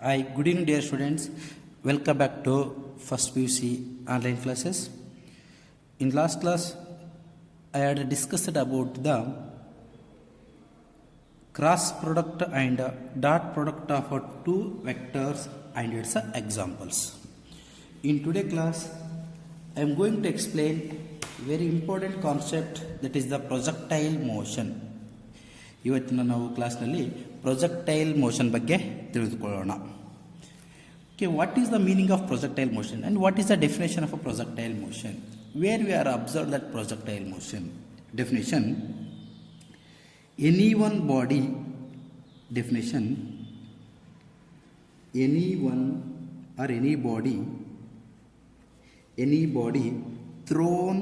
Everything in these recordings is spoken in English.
Hi, good evening, dear students. Welcome back to first PUC online classes. In last class, I had discussed about the cross product and dot product of two vectors and its examples. In today's class, I am going to explain very important concept, that is the projectile motion. ಇವತ್ತಿನ ನಾವು ಕ್ಲಾಸ್ನಲ್ಲಿ projectile motion ಬಗ್ಗೆ ತಿಳಿದುಕೊಳ್ಳೋಣ. Okay, what is the meaning of projectile motion and what is the definition of a projectile motion? Where we are observed that projectile motion. Definition: any one body, definition, any one or any body thrown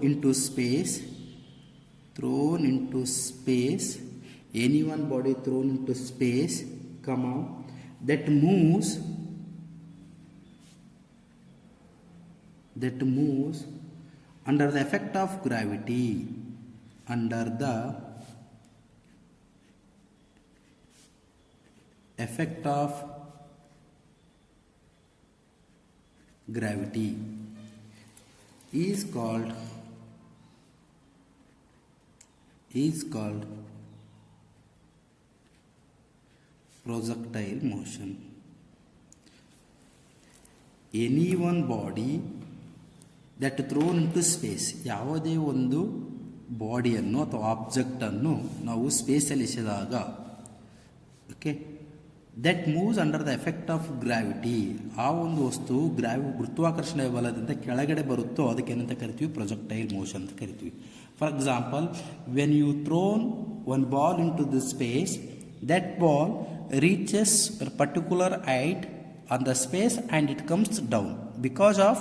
into space, any one body thrown into space, comma, that moves under the effect of gravity, under the effect of gravity is called projectile motion. Any one body that thrown into space, ಯಾವುದೇ ಒಂದು ಬಾಡಿಯನ್ನು ಅಥವಾ ಆಬ್ಜೆಕ್ಟನ್ನು ನಾವು ಸ್ಪೇಸಲ್ಲಿ ಎಸೆದಾಗ, okay, that moves under the effect of gravity, ಆ ಒಂದು ವಸ್ತು ಗುರುತ್ವಾಕರ್ಷಣೆ ಬಲದಿಂದ ಕೆಳಗಡೆ ಬರುತ್ತೋ ಅದಕ್ಕೆ ಏನಂತ ಕರಿತೀವಿ? ಪ್ರೊಜೆಕ್ಟೈಲ್ ಮೋಷನ್ ಅಂತ ಕರಿತೀವಿ. For example, when you thrown one ball into the space, that ball reaches a particular height on the space and it comes down because of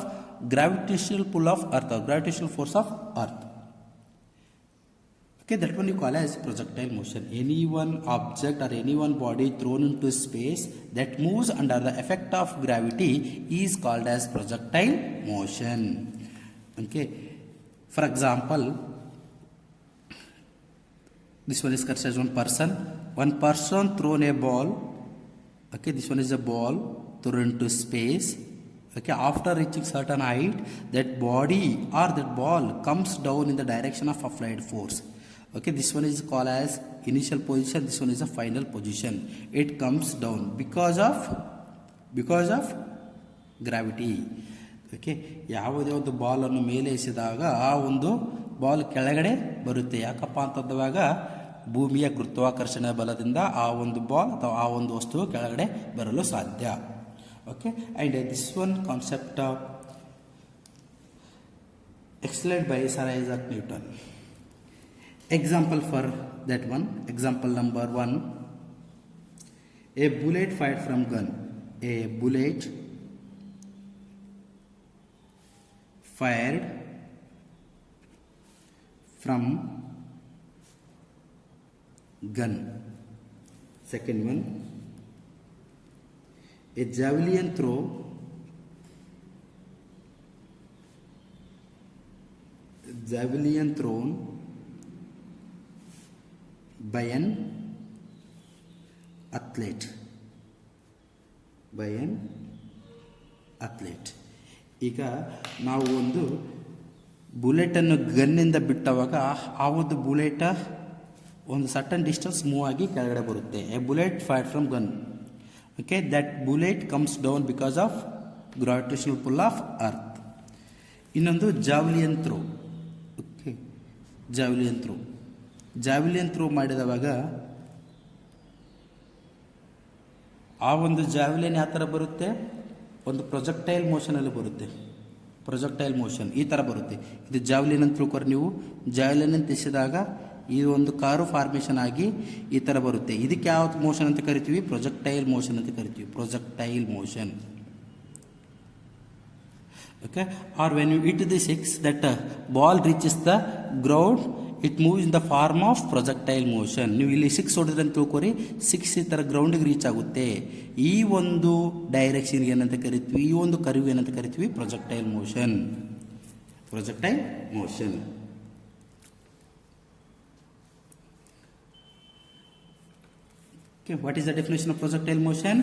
gravitational pull of earth or gravitational force of earth. Okay, that one you call as projectile motion. Any one object or any one body thrown into space that moves under the effect of gravity is called as projectile motion. Okay, for example, this one is considered as one person thrown a ball. Okay, this one is a ball thrown into space. Okay, after reaching certain height, that body or that ball comes down in the direction of applied force. Okay, this one is called as initial position, this one is a final position. It comes down because of gravity. Okay, ಯಾವುದೇ ಒಂದು ಬಾಲನ್ನು ಮೇಲೆ ಎಸೆದಾಗ ಆ ಒಂದು ball ಕೆಳಗಡೆ ಬರುತ್ತೆ. ಯಾಕಪ್ಪ ಅಂತಂದಾಗ ಭೂಮಿಯ ಗುರುತ್ವಾಕರ್ಷಣೆ ಬಲದಿಂದ ಆ ಒಂದು ಬಾಲ್ ಅಥವಾ ಆ ಒಂದು ವಸ್ತು ಕೆಳಗಡೆ ಬರಲು ಸಾಧ್ಯ. Okay, and this one concept explained by Sir Isaac Newton. Example for that one. Example number 1. A bullet fired from gun. A bullet fired from gun. Second one, a javelin thrown by an athlete. ಈಗ ನಾವು ಒಂದು ಬುಲೆಟನ್ನು ಗನ್ನಿಂದ ಬಿಟ್ಟವಾಗ ಆ ಒಂದು bullet ಒಂದು certain distance move ಆಗಿ ಕೆಳಗಡೆ ಬರುತ್ತೆ. A bullet fired from gun. Okay, that bullet comes down because of gravitational full of earth. ಇನ್ನೊಂದು ಜಾವ್ಲಿಯನ್ ಥ್ರೋ. ಓಕೆ, ಜಾವ್ಲಿಯನ್ ಥ್ರೋ ಮಾಡಿದವಾಗ ಆ ಒಂದು ಜಾವ್ಲಿನ್ ಯಾವ ಥರ ಬರುತ್ತೆ? ಒಂದು ಪ್ರೊಜೆಕ್ಟೈಲ್ ಮೋಷನಲ್ಲಿ ಬರುತ್ತೆ. ಪ್ರೊಜೆಕ್ಟೈಲ್ ಮೋಷನ್ ಈ ಥರ ಬರುತ್ತೆ. ಇದು ಜಾವ್ಲಿನ್ ಅಂತ ತಿಳ್ಕೊರಿ ನೀವು. ಜಾವ್ಲಿನ್ ಅಂತ ಎಸೆದಾಗ ಈ ಒಂದು ಕಾರು ಫಾರ್ಮೇಷನ್ ಆಗಿ ಈ ಥರ ಬರುತ್ತೆ. ಇದಕ್ಕೆ ಯಾವ ಮೋಷನ್ ಅಂತ ಕರಿತೀವಿ? ಪ್ರೊಜೆಕ್ಟೈಲ್ ಮೋಷನ್ ಅಂತ ಕರಿತೀವಿ. Projectile motion. Okay, or when you hit the 6, that ball reaches the ground, it moves in the form of projectile motion. ನೀವು ಇಲ್ಲಿ 6 ಹೊಡೆದ್ರೆ ಅಂತ ತಿಳ್ಕೊರಿ, 6 ಈ ಥರ ಗ್ರೌಂಡಿಗೆ ರೀಚ್ ಆಗುತ್ತೆ. ಈ ಒಂದು ಡೈರೆಕ್ಷನ್ಗೆ ಏನಂತ ಕರಿತೀವಿ? ಈ ಒಂದು ಕರ್ವ್ ಏನಂತ ಕರಿತೀವಿ? Projectile motion. Okay, what is the definition of projectile motion?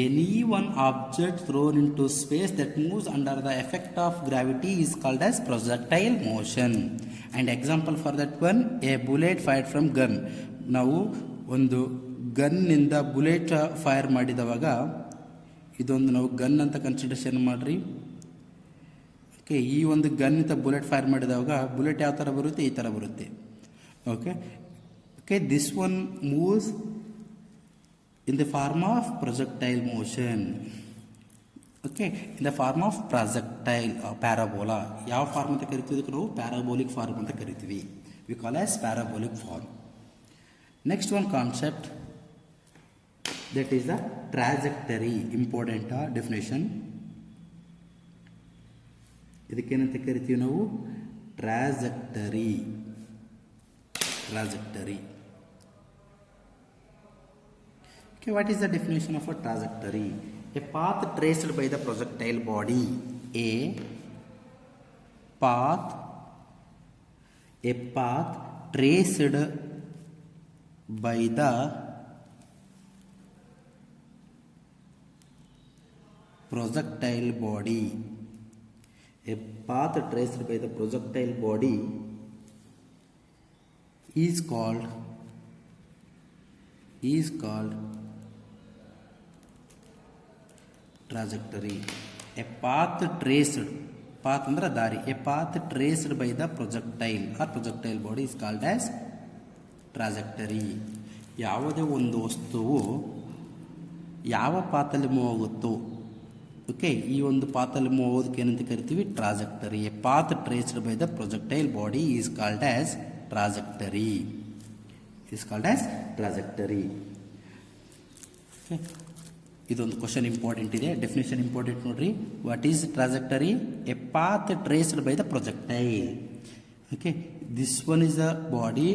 Any one object thrown into space that moves under the effect of gravity is called as projectile motion. And example for that one, a bullet fired from gun. ನಾವು ಒಂದು ಗನ್ನಿಂದ bullet fire ಮಾಡಿದವಾಗ ಇದೊಂದು ನಾವು gun ಅಂತ consideration ಮಾಡ್ರಿ. Okay, ಈ ಒಂದು ಗನ್ನಿಂದ bullet fire ಮಾಡಿದವಾಗ bullet ಯಾವ ಥರ ಬರುತ್ತೆ, ಈ ಥರ ಬರುತ್ತೆ. Okay okay this one moves in the form of projectile motion. Okay, in the form of projectile parabola. ಯಾವ ಫಾರ್ಮ್ ಅಂತ ಕರಿತೀವಿ, ಇದಕ್ಕೆ ನಾವು ಪ್ಯಾರಾಬೋಲಿಕ್ ಫಾರ್ಮ್ ಅಂತ ಕರಿತೀವಿ. We call as parabolic form. Next one concept, that is the trajectory. Important definition. ಇದಕ್ಕೇನಂತ ಕರಿತೀವಿ ನಾವು, trajectory. Okay, what is the definition of a trajectory? A path traced by the projectile body. A path traced by the projectile body. A path traced by the projectile body is called trajectory. A path traced, path ಅಂದ್ರೆ ದಾರಿ, a path traced by the projectile or projectile body is called as trajectory. ಯಾವುದೇ ಒಂದು ವಸ್ತುವು ಯಾವ ಪಾತಲ್ಲಿ move ಆಗುತ್ತೋ, okay, ಈ ಒಂದು ಪಾತಲ್ಲಿ move ಆಗೋದಕ್ಕೆ ಏನಂತ ಕರಿತೀವಿ, trajectory. A path traced by the projectile body is called as trajectory. Okay, ಇದೊಂದು ಕ್ವಶನ್ ಇಂಪಾರ್ಟೆಂಟ್ ಇದೆ, ಡೆಫಿನೇಷನ್ ಇಂಪಾರ್ಟೆಂಟ್ ನೋಡ್ರಿ. What is trajectory? A path traced by the projectile. Okay, this one is the body,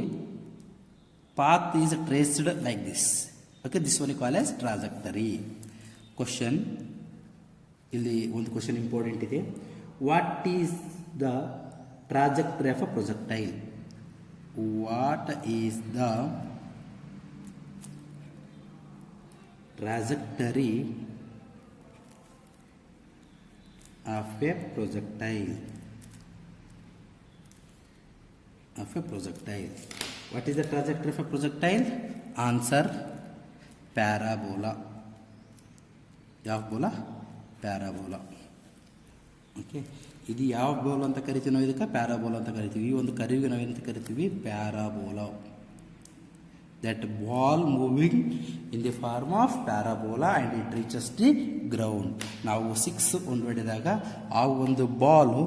path is traced like this. Okay, this one is called as trajectory. Question, ಇಲ್ಲಿ ಒಂದು question important ಇದೆ. What is the trajectory of a projectile? What is the trajectory of A projectile? What is the trajectory of a projectile? Answer, parabola. ಯಾವ ಬೋಲ? Parabola. Okay, ಇದು ಯಾವ ಬೋಲ್ ಅಂತ ಕರಿತೀವಿ ನಾವು? ಇದಕ್ಕೆ ಪ್ಯಾರಾಬೋಲಾ ಅಂತ ಕರಿತೀವಿ. ಈ ಒಂದು ಕರಿವಿಗೆ ನಾವೇನಂತ ಕರಿತೀವಿ? Parabola. That ball moving in the form of parabola and it reaches the ground. ನಾವು 6 ಒಂದು ಹೊಡೆದಾಗ ಆ ಒಂದು ಬಾಲು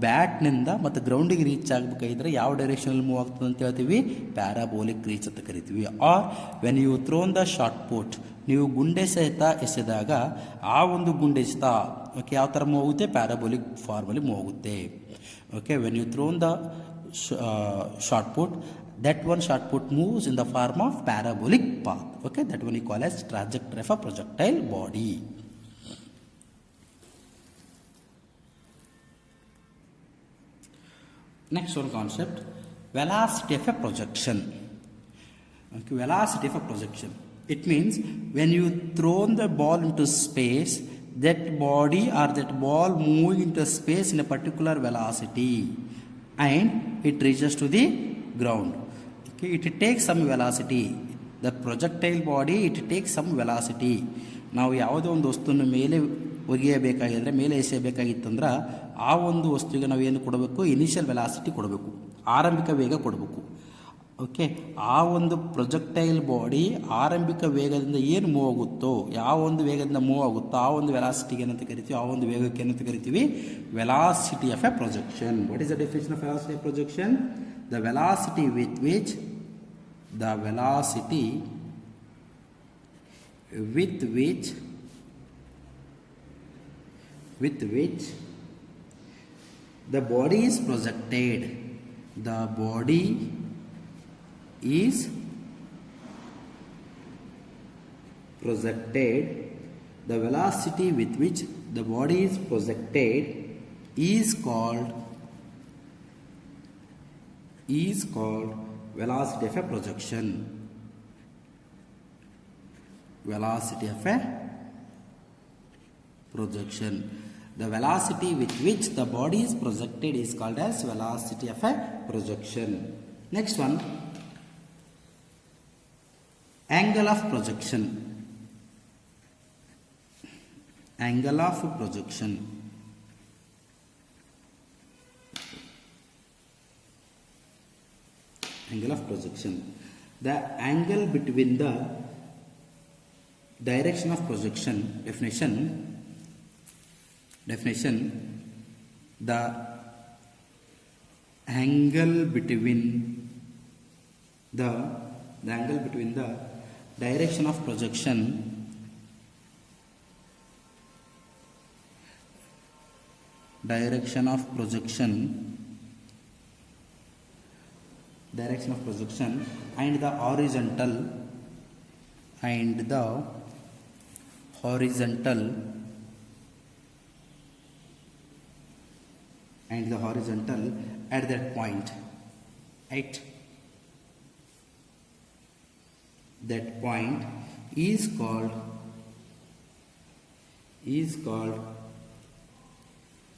ಬ್ಯಾಟ್ನಿಂದ ಮತ್ತು ಗ್ರೌಂಡಿಗೆ ರೀಚ್ ಆಗಬೇಕಾಗಿದ್ರೆ ಯಾವ ಡೈರೆಕ್ಷನಲ್ಲಿ ಮೂವ್ ಆಗ್ತದೆ ಅಂತ ಹೇಳ್ತೀವಿ? ಪ್ಯಾರಾಬೋಲಿಕ್ ರೀಚ್ ಅಂತ ಕರಿತೀವಿ. Or when you thrown the shot put, ನೀವು ಗುಂಡೆ ಸಹಿತ ಎಸೆದಾಗ ಆ ಒಂದು ಗುಂಡೆ ಸಹಿತ ಓಕೆ ಯಾವ ಥರ ಮೂವ್ ಆಗುತ್ತೆ? ಪ್ಯಾರಾಬೋಲಿಕ್ ಫಾರ್ಮಲ್ಲಿ ಮೂವ್ ಆಗುತ್ತೆ. Okay, when you thrown the shot put, that one shot put moves in the form of parabolic path. Okay, that one we call as trajectory of a projectile body. Next one concept, velocity of a projection. Okay, velocity of a projection. It means when you throw the ball into space, that body or that ball moving into space in a particular velocity and it reaches to the ground. Okay, it takes some velocity. The projectile body, it takes some velocity. ನಾವು ಯಾವುದೇ ಒಂದು ವಸ್ತುವನ್ನು ಮೇಲೆ ಒಗೆಯಬೇಕಾಗಿದ್ದರೆ, ಮೇಲೆ ಎಸೆಯಬೇಕಾಗಿತ್ತಂದ್ರೆ ಆ ಒಂದು ವಸ್ತುವಿಗೆ ನಾವು ಏನು ಕೊಡಬೇಕು? ಇನಿಷಿಯಲ್ ವೆಲಾಸಿಟಿ ಕೊಡಬೇಕು, ಆರಂಭಿಕ ವೇಗ ಕೊಡಬೇಕು. ಓಕೆ, ಆ ಒಂದು ಪ್ರೊಜೆಕ್ಟೈಲ್ ಬಾಡಿ ಆರಂಭಿಕ ವೇಗದಿಂದ ಏನು ಮೂವ್ ಆಗುತ್ತೋ, ಯಾವ ಒಂದು ವೇಗದಿಂದ ಮೂವ್ ಆಗುತ್ತೋ ಆ ಒಂದು ವೆಲಾಸಿಟಿಗೆ ಏನಂತ ಕರಿತೀವಿ? ಆ ಒಂದು ವೇಗಕ್ಕೆ ಏನಂತ ಕರಿತೀವಿ? Velocity of A projection. What is the definition of velocity of projection? The velocity with which the body is projected. The body is projected. The velocity with which the body is projected is called velocity of a projection. velocity of a projection. The velocity with which the body is projected is called as velocity of a projection. Next one, angle of projection. Angle of projection. Angle of projection. The angle between the direction of projection, definition, the angle between the direction of projection and the horizontal at that point, right? That point is called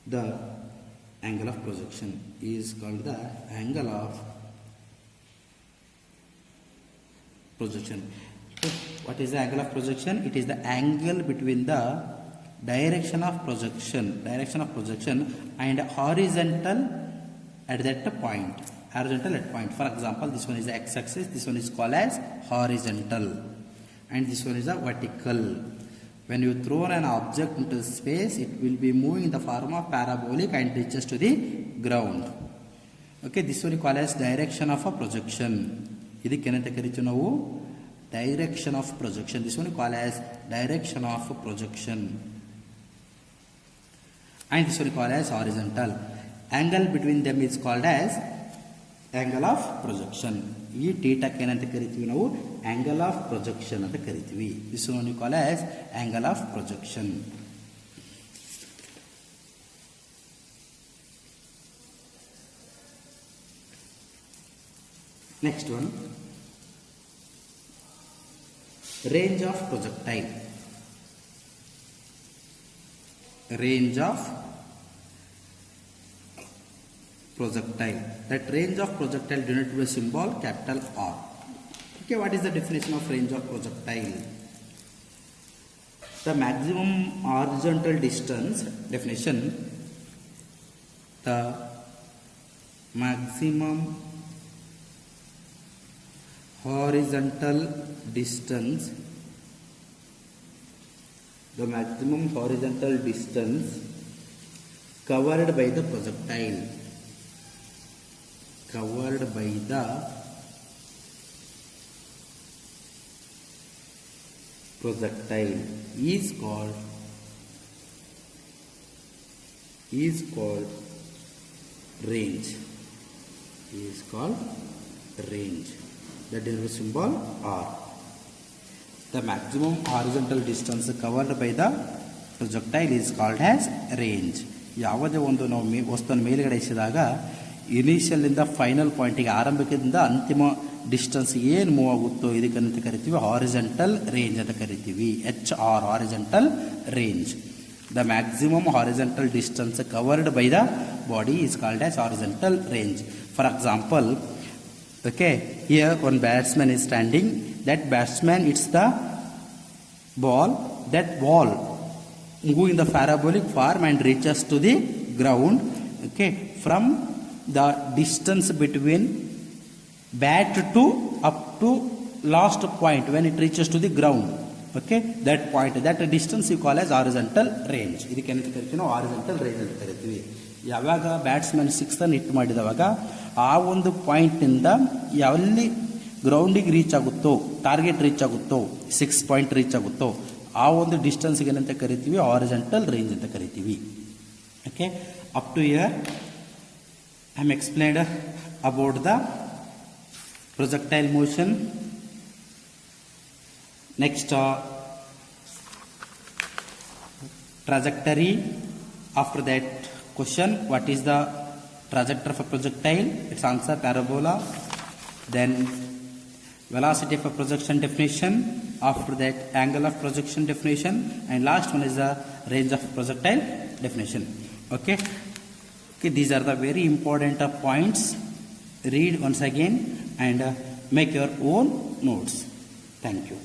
the angle of projection. What is the angle of projection? It is the angle between the direction of projection and horizontal at that point. For example, this one is the x-axis, this one is called as horizontal, and this one is the vertical. When you throw an object into space, it will be moving in the form of parabolic and reaches to the ground. Okay, this one is called as direction of a projection. Direction of projection. This one is called as direction of projection. And this one is called as horizontal. Angle between them is called as angle of projection. This theta kenante karitivi navu angle of projection anta karitivi. This one is called as angle of projection. Next one, range of projectile. That range of projectile denoted by symbol capital R. Okay, what is the definition of range of projectile? The maximum horizontal distance. Definition: the maximum horizontal distance covered by the projectile is called range. The derivative symbol R. The maximum horizontal distance covered by the projectile is called as range. ಯಾವುದೇ ಒಂದು ನಾವು ವಸ್ತುವನ್ನು ಮೇಲ್ಗಡೆ ಎಸೆದಾಗ initial ಇಂದ final ಪಾಯಿಂಟಿಗೆ ಆರಂಭಿಕದಿಂದ ಅಂತಿಮ distance ಏನು move ಆಗುತ್ತೋ ಇದಕ್ಕಂತ ಕರಿತೀವಿ ಹಾರಿಜಾಂಟಲ್ ರೇಂಜ್ ಅಂತ ಕರಿತೀವಿ. HR, horizontal range. The maximum horizontal distance covered by the body is called as horizontal range. For example, okay, here one batsman is standing. That batsman hits the ball. That ball moves in the parabolic form and reaches to the ground. Okay, from the distance between bat to up to last point when it reaches to the ground. Okay, that point, that distance you call as horizontal range. ಇದಕ್ಕೆ ಏನಂತ ಕರಿತೀವಿ ನಾವು horizontal range ಅಂತ ಕರಿತೀವಿ. ಯಾವಾಗ batsman 6 ಅನ್ನು hit ಮಾಡಿದವಾಗ ಆ ಒಂದು ಪಾಯಿಂಟ್ನಿಂದ ಎಲ್ಲಿ ಗ್ರೌಂಡಿಗೆ ರೀಚ್ ಆಗುತ್ತೋ, ಟಾರ್ಗೆಟ್ ರೀಚ್ ಆಗುತ್ತೋ, 6 ಪಾಯಿಂಟ್ ರೀಚ್ ಆಗುತ್ತೋ ಆ ಒಂದು ಡಿಸ್ಟೆನ್ಸ್ಗೆ ಏನಂತ ಕರಿತೀವಿ ಹಾರಿಜಾಂಟಲ್ ರೇಂಜ್ ಅಂತ ಕರಿತೀವಿ. Okay, up to here I am explained about the projectile motion. Next, trajectory. After that question, what is the trajectory of a projectile? Its answer parabola. Then velocity of a projection definition, after that angle of projection definition, and last one is the range of projectile definition. Okay, these are the very important points. Read once again and make your own notes. Thank you.